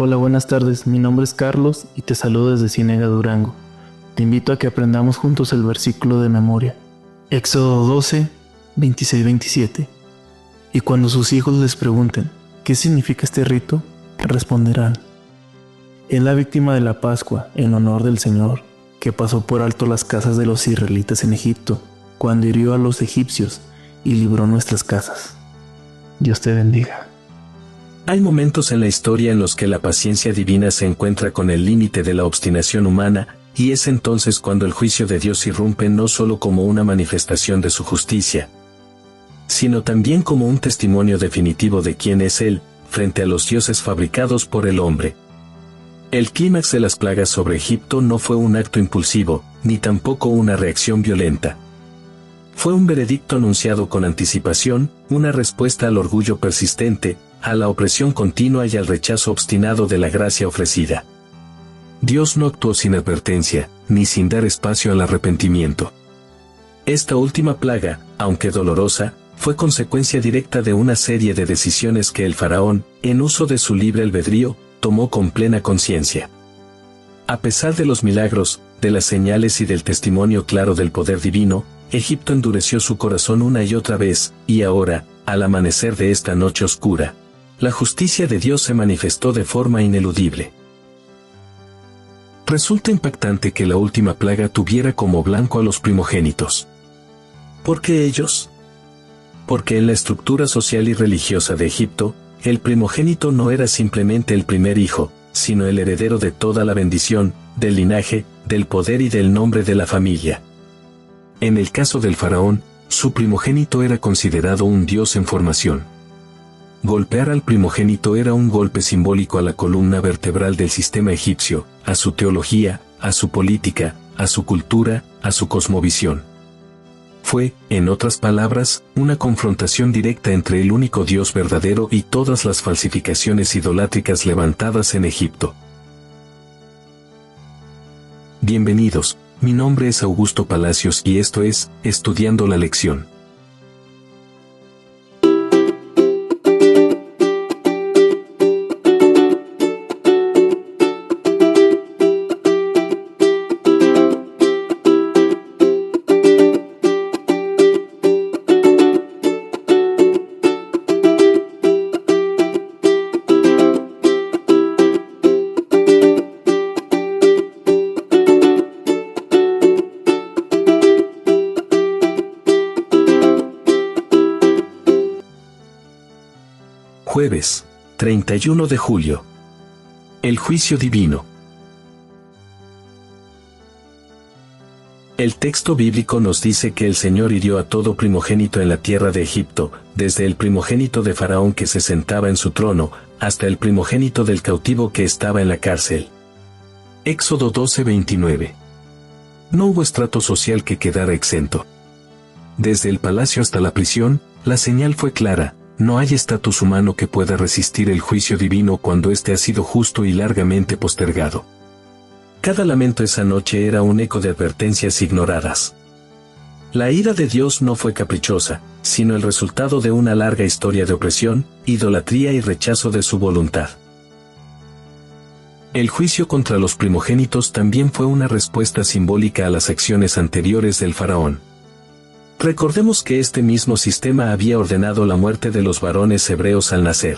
Hola, buenas tardes. Mi nombre es Carlos y te saludo desde Ciénega, Durango. Te invito a que aprendamos juntos el versículo de memoria. Éxodo 12, 26-27. Y cuando sus hijos les pregunten, ¿qué significa este rito?, responderán: es la víctima de la Pascua en honor del Señor, que pasó por alto las casas de los israelitas en Egipto, cuando hirió a los egipcios y libró nuestras casas. Dios te bendiga. Hay momentos en la historia en los que la paciencia divina se encuentra con el límite de la obstinación humana, y es entonces cuando el juicio de Dios irrumpe no solo como una manifestación de su justicia, sino también como un testimonio definitivo de quién es Él, frente a los dioses fabricados por el hombre. El clímax de las plagas sobre Egipto no fue un acto impulsivo, ni tampoco una reacción violenta. Fue un veredicto anunciado con anticipación, una respuesta al orgullo persistente, a la opresión continua y al rechazo obstinado de la gracia ofrecida. Dios no actuó sin advertencia, ni sin dar espacio al arrepentimiento. Esta última plaga, aunque dolorosa, fue consecuencia directa de una serie de decisiones que el faraón, en uso de su libre albedrío, tomó con plena conciencia. A pesar de los milagros, de las señales y del testimonio claro del poder divino, Egipto endureció su corazón una y otra vez, y ahora, al amanecer de esta noche oscura, la justicia de Dios se manifestó de forma ineludible. Resulta impactante que la última plaga tuviera como blanco a los primogénitos. ¿Por qué ellos? Porque en la estructura social y religiosa de Egipto, el primogénito no era simplemente el primer hijo, sino el heredero de toda la bendición, del linaje, del poder y del nombre de la familia. En el caso del faraón, su primogénito era considerado un dios en formación. Golpear al primogénito era un golpe simbólico a la columna vertebral del sistema egipcio, a su teología, a su política, a su cultura, a su cosmovisión. Fue, en otras palabras, una confrontación directa entre el único Dios verdadero y todas las falsificaciones idolátricas levantadas en Egipto. Bienvenidos, mi nombre es Augusto Palacios y esto es Estudiando la Lección. Jueves, 31 de julio. El juicio divino. El texto bíblico nos dice que el Señor hirió a todo primogénito en la tierra de Egipto, desde el primogénito de Faraón que se sentaba en su trono, hasta el primogénito del cautivo que estaba en la cárcel. Éxodo 12:29. No hubo estrato social que quedara exento. Desde el palacio hasta la prisión, la señal fue clara: no hay estatus humano que pueda resistir el juicio divino cuando éste ha sido justo y largamente postergado. Cada lamento esa noche era un eco de advertencias ignoradas. La ira de Dios no fue caprichosa, sino el resultado de una larga historia de opresión, idolatría y rechazo de su voluntad. El juicio contra los primogénitos también fue una respuesta simbólica a las acciones anteriores del faraón. Recordemos que este mismo sistema había ordenado la muerte de los varones hebreos al nacer.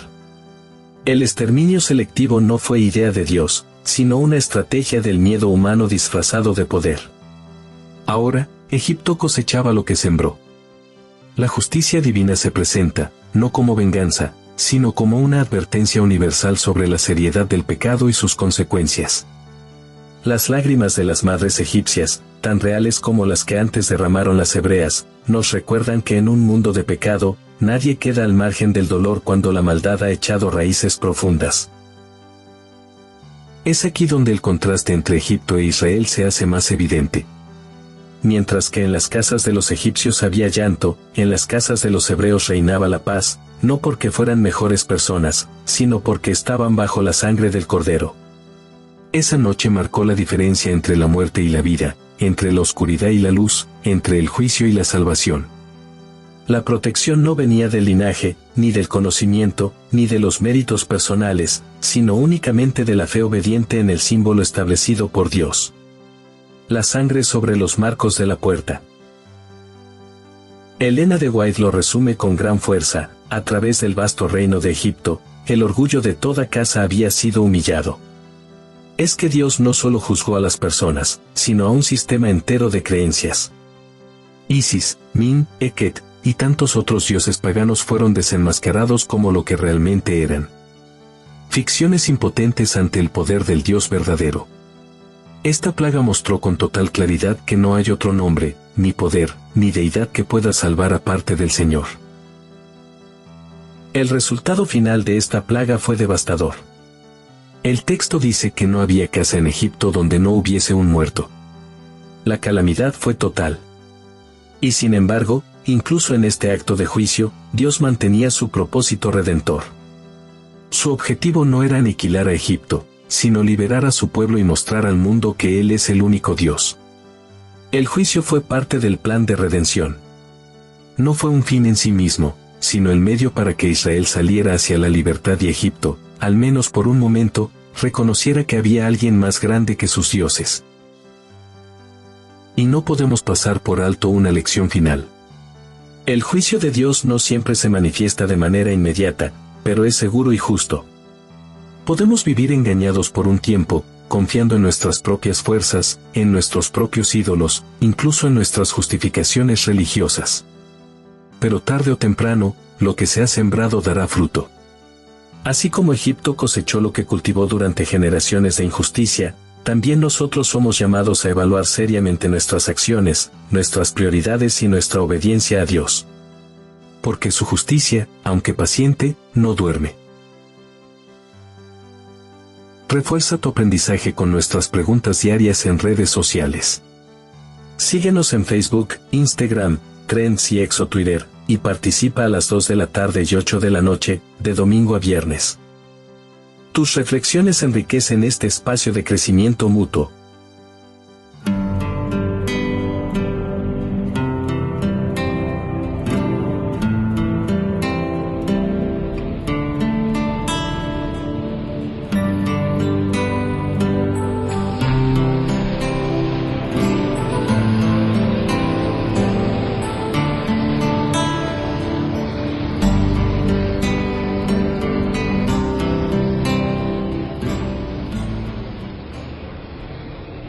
El exterminio selectivo no fue idea de Dios, sino una estrategia del miedo humano disfrazado de poder. Ahora, Egipto cosechaba lo que sembró. La justicia divina se presenta, no como venganza, sino como una advertencia universal sobre la seriedad del pecado y sus consecuencias. Las lágrimas de las madres egipcias, tan reales como las que antes derramaron las hebreas, nos recuerdan que en un mundo de pecado, nadie queda al margen del dolor cuando la maldad ha echado raíces profundas. Es aquí donde el contraste entre Egipto e Israel se hace más evidente. Mientras que en las casas de los egipcios había llanto, en las casas de los hebreos reinaba la paz, no porque fueran mejores personas, sino porque estaban bajo la sangre del Cordero. Esa noche marcó la diferencia entre la muerte y la vida, entre la oscuridad y la luz, entre el juicio y la salvación. La protección no venía del linaje, ni del conocimiento, ni de los méritos personales, sino únicamente de la fe obediente en el símbolo establecido por Dios. La sangre sobre los marcos de la puerta. Elena de White lo resume con gran fuerza: a través del vasto reino de Egipto, el orgullo de toda casa había sido humillado. Es que Dios no solo juzgó a las personas, sino a un sistema entero de creencias. Isis, Min, Eket, y tantos otros dioses paganos fueron desenmascarados como lo que realmente eran. Ficciones impotentes ante el poder del Dios verdadero. Esta plaga mostró con total claridad que no hay otro nombre, ni poder, ni deidad que pueda salvar aparte del Señor. El resultado final de esta plaga fue devastador. El texto dice que no había casa en Egipto donde no hubiese un muerto. La calamidad fue total. Y sin embargo, incluso en este acto de juicio, Dios mantenía su propósito redentor. Su objetivo no era aniquilar a Egipto, sino liberar a su pueblo y mostrar al mundo que Él es el único Dios. El juicio fue parte del plan de redención. No fue un fin en sí mismo, sino el medio para que Israel saliera hacia la libertad y Egipto, al menos por un momento, reconociera que había alguien más grande que sus dioses. Y no podemos pasar por alto una lección final. El juicio de Dios no siempre se manifiesta de manera inmediata, pero es seguro y justo. Podemos vivir engañados por un tiempo, confiando en nuestras propias fuerzas, en nuestros propios ídolos, incluso en nuestras justificaciones religiosas. Pero tarde o temprano, lo que se ha sembrado dará fruto. Así como Egipto cosechó lo que cultivó durante generaciones de injusticia, también nosotros somos llamados a evaluar seriamente nuestras acciones, nuestras prioridades y nuestra obediencia a Dios. Porque su justicia, aunque paciente, no duerme. Refuerza tu aprendizaje con nuestras preguntas diarias en redes sociales. Síguenos en Facebook, Instagram, Threads y X o Twitter, y participa a las 2 de la tarde y 8 de la noche, de domingo a viernes. Tus reflexiones enriquecen este espacio de crecimiento mutuo.